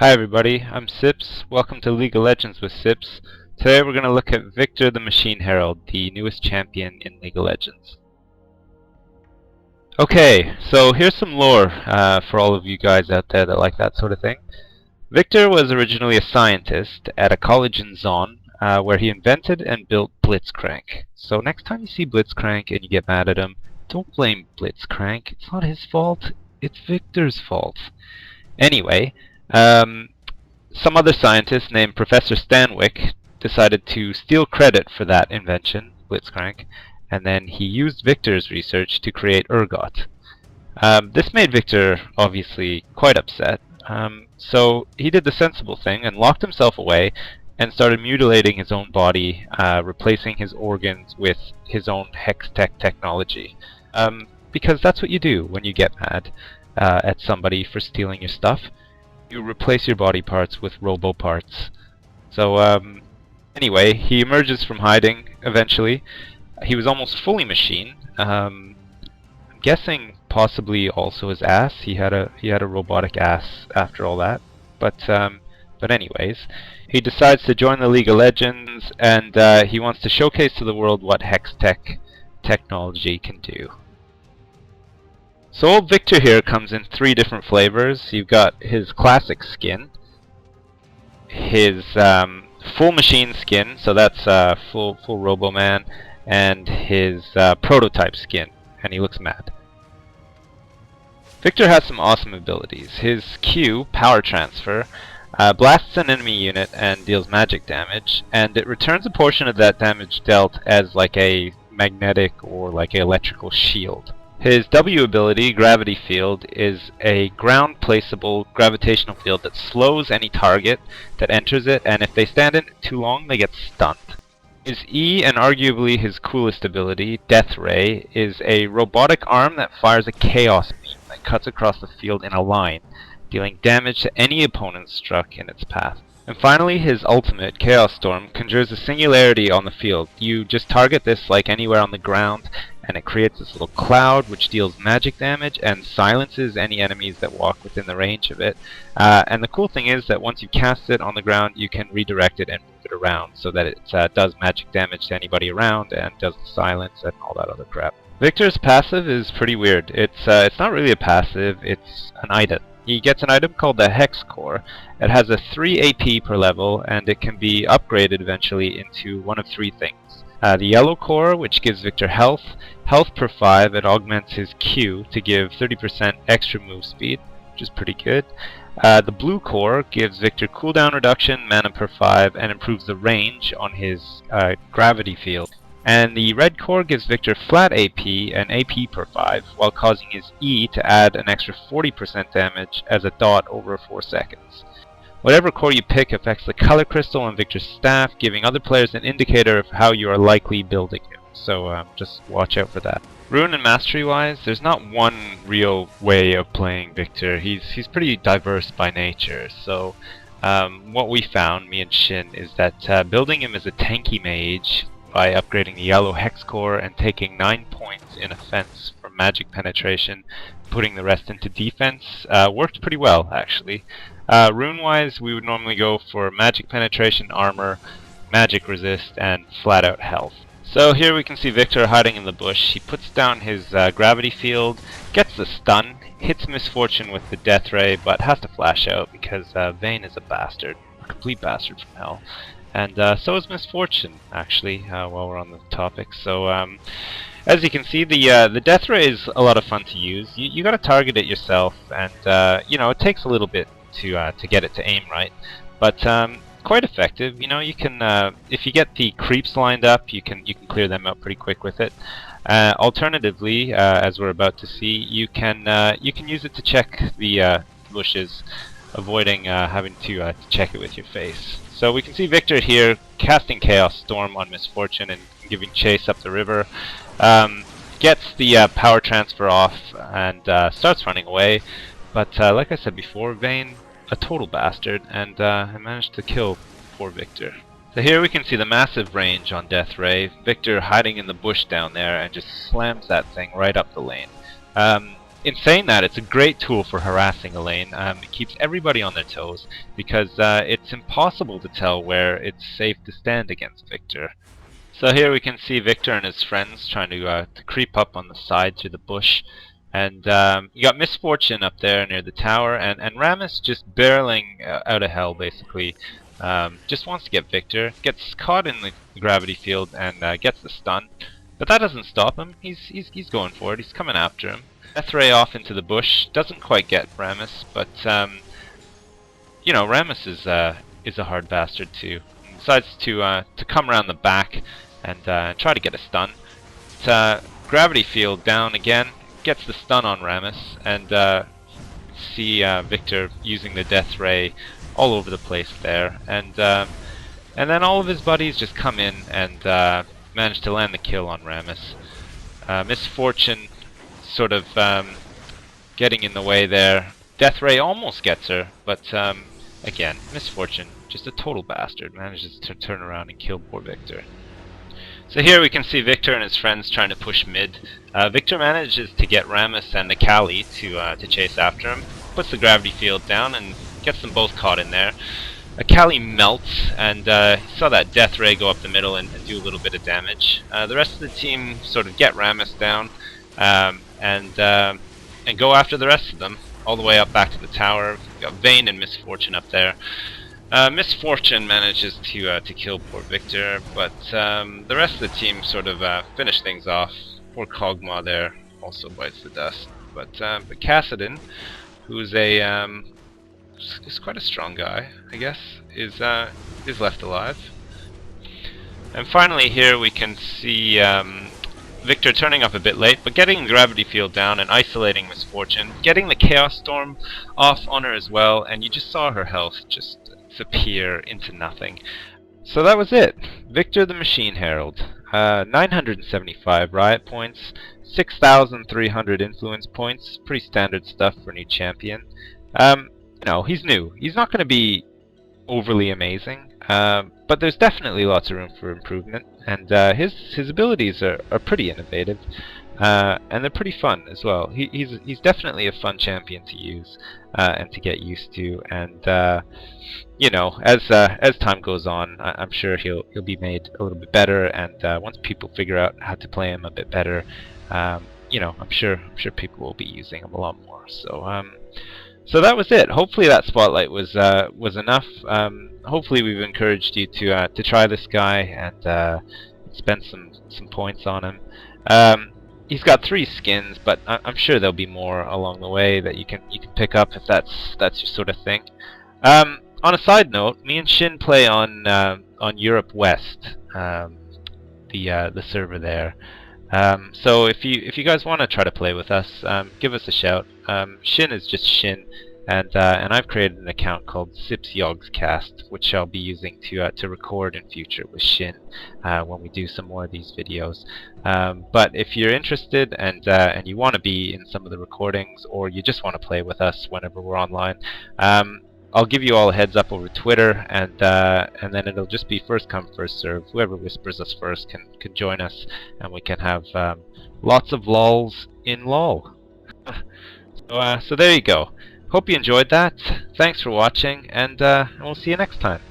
Hi everybody, I'm Sips. Welcome to League of Legends with Sips. Today we're going to look at Viktor the Machine Herald, the newest champion in League of Legends. Okay, so here's some lore for all of you guys out there that like that sort of thing. Viktor was originally a scientist at a college in Zon, where he invented and built Blitzcrank. So next time you see Blitzcrank and you get mad at him, don't blame Blitzcrank. It's not his fault, it's Viktor's fault. Anyway, some other scientist named Professor Stanwyck decided to steal credit for that invention, Blitzcrank, and then he used Viktor's research to create Urgot. This made Viktor obviously quite upset, so he did the sensible thing and locked himself away and started mutilating his own body, replacing his organs with his own hex-tech technology. Because that's what you do when you get mad at somebody for stealing your stuff. You replace your body parts with robo parts. So anyway, he emerges from hiding eventually. He was almost fully machine. I'm guessing possibly also his ass. He had a robotic ass after all that. But anyways, he decides to join the League of Legends, and he wants to showcase to the world what hex tech technology can do. So old Viktor here comes in 3 different flavors. You've got his classic skin, his full machine skin, so that's full Robo-Man, and his prototype skin, and he looks mad. Viktor has some awesome abilities. His Q, Power Transfer, blasts an enemy unit and deals magic damage, and it returns a portion of that damage dealt as like a magnetic or like an electrical shield. His W ability, Gravity Field, is a ground-placeable gravitational field that slows any target that enters it, and if they stand in it too long, they get stunned. His E, and arguably his coolest ability, Death Ray, is a robotic arm that fires a chaos beam that cuts across the field in a line, dealing damage to any opponent struck in its path. And finally, his ultimate, Chaos Storm, conjures a singularity on the field. You just target this like anywhere on the ground, and it creates this little cloud which deals magic damage and silences any enemies that walk within the range of it. And the cool thing is that once you cast it on the ground, you can redirect it and move it around so that it does magic damage to anybody around and does the silence and all that other crap. Viktor's passive is pretty weird. It's not really a passive, it's an item. He gets an item called the Hex Core. It has a 3 AP per level, and it can be upgraded eventually into one of 3 things. The Yellow Core, which gives Viktor health per 5, it augments his Q to give 30% extra move speed, which is pretty good. The Blue Core gives Viktor cooldown reduction, mana per 5, and improves the range on his Gravity Field. And the Red Core gives Viktor flat AP and AP per 5, while causing his E to add an extra 40% damage as a dot over 4 seconds. Whatever core you pick affects the color crystal on Viktor's staff, giving other players an indicator of how you are likely building him. So just watch out for that. Rune and mastery wise, there's not one real way of playing Viktor. He's pretty diverse by nature. So what we found, me and Shin, is that building him as a tanky mage by upgrading the yellow hex core and taking 9 points in offense from magic penetration, putting the rest into defense, worked pretty well actually. Rune wise, we would normally go for magic penetration, armor, magic resist, and flat out health. So here we can see Viktor hiding in the bush. He puts down his gravity field, gets the stun, hits Misfortune with the death ray, but has to flash out because Vayne is a bastard, a complete bastard from hell. And so is Misfortune, actually, while we're on the topic. So, as you can see, the Death Ray is a lot of fun to use. You gotta target it yourself, and, you know, it takes a little bit to get it to aim right. But, quite effective. You know, you can, if you get the creeps lined up, you can clear them out pretty quick with it. Alternatively, as we're about to see, you can use it to check the bushes, avoiding having to check it with your face. So we can see Viktor here casting Chaos Storm on Misfortune and giving chase up the river. Gets the power transfer off and starts running away. But like I said before, Vayne, a total bastard, and managed to kill poor Viktor. So here we can see the massive range on Death Ray. Viktor hiding in the bush down there and just slams that thing right up the lane. in saying that, it's a great tool for harassing a lane. It keeps everybody on their toes because it's impossible to tell where it's safe to stand against Viktor. So here we can see Viktor and his friends trying to creep up on the side through the bush. And you got Misfortune up there near the tower, and Ramus just barreling out of hell, basically. Just wants to get Viktor, gets caught in the gravity field, and gets the stun. But that doesn't stop him. He's going for it. He's coming after him. Death Ray off into the bush. Doesn't quite get Ramus, but you know, Ramus is a hard bastard too. He decides to come around the back and try to get a stun. Gravity field down again, gets the stun on Ramus, and see Viktor using the Death Ray all over the place there, and then all of his buddies just come in and manage to land the kill on Ramus. Misfortune sort of getting in the way there. Death Ray almost gets her, but again, Misfortune, just a total bastard, manages to turn around and kill poor Viktor. So here we can see Viktor and his friends trying to push mid. Viktor manages to get Ramus and Akali to chase after him, puts the gravity field down and gets them both caught in there. Akali melts, and he saw that Death Ray go up the middle and do a little bit of damage. The rest of the team sort of get Ramus down and go after the rest of them, all the way up back to the tower. We've got Vayne and Misfortune up there. Misfortune manages to kill poor Viktor, but the rest of the team sort of finish things off. Poor Kog'Maw there also bites the dust, but Kassadin, who's is quite a strong guy, I guess, is left alive. And finally here we can see Viktor turning up a bit late, but getting the gravity field down and isolating Misfortune, getting the Chaos Storm off on her as well, and you just saw her health just disappear into nothing. So that was it. Viktor the Machine Herald. 975 riot points, 6,300 influence points, pretty standard stuff for a new champion. You know, he's new. He's not going to be overly amazing, but there's definitely lots of room for improvement, and his abilities are pretty innovative, and they're pretty fun as well. He's definitely a fun champion to use and to get used to, and you know, as time goes on, I'm sure he'll be made a little bit better, and once people figure out how to play him a bit better, you know, I'm sure people will be using him a lot more. So that was it. Hopefully that spotlight was enough. Hopefully we've encouraged you to try this guy and spend some points on him. He's got 3 skins, but I'm sure there'll be more along the way that you can pick up if that's your sort of thing. On a side note, me and Shin play on Europe West, the server there. So if you guys want to try to play with us, give us a shout. Shin is just Shin, and I've created an account called Sips Yogscast, which I'll be using to record in future with Shin when we do some more of these videos. But if you're interested and you want to be in some of the recordings, or you just want to play with us whenever we're online, I'll give you all a heads up over Twitter, and then it'll just be first come, first serve. Whoever whispers us first can join us, and we can have lots of lols in LOL. So there you go. Hope you enjoyed that. Thanks for watching, and we'll see you next time.